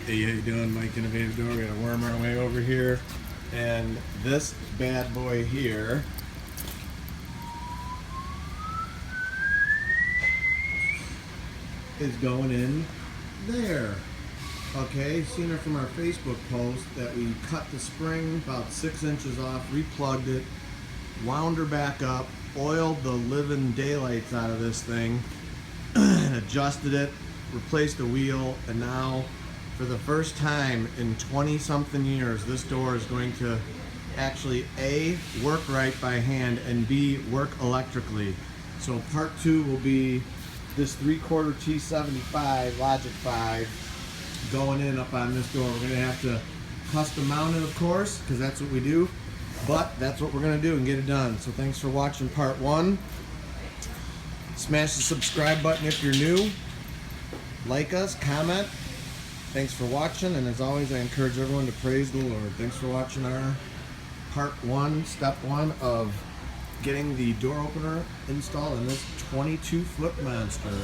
Hey, how you doing? Mike Innovative Door. We got to worm our way over here. And this bad boy here is going in there. Okay, seen her from our Facebook post that we cut the spring about 6 inches off, replugged it, wound her back up, oiled the living daylights out of this thing, and adjusted it, replaced the wheel, and now for the first time in 20 something years, this door is going to actually A, work right by hand, and B, work electrically. So part 2 will be this 3/4 T75 Logic 5 going in up on this door. We're going to have to custom mount it, of course, because that's what we do, but that's what we're going to do and get it done. So thanks for watching part 1. Smash the subscribe button if you're new. Like us, comment. Thanks for watching, and as always, I encourage everyone to praise the Lord. Thanks for watching our part 1, step 1 of getting the door opener installed in this 22-foot monster.